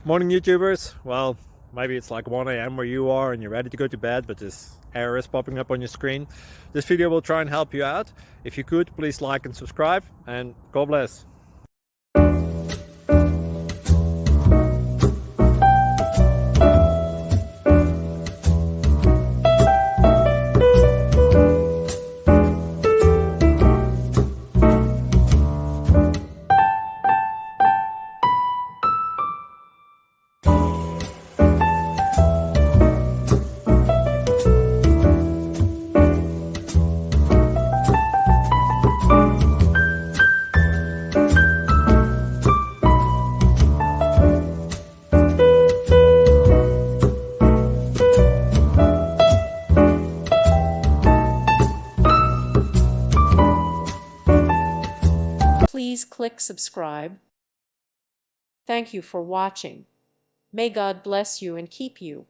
Morning, YouTubers. Well, maybe it's like 1 a.m. where you are and you're ready to go to bed, but this error is popping up on your screen. This video will try and help you out. If you could, please like and subscribe, and God bless. Please click subscribe. Thank you for watching. May God bless you and keep you.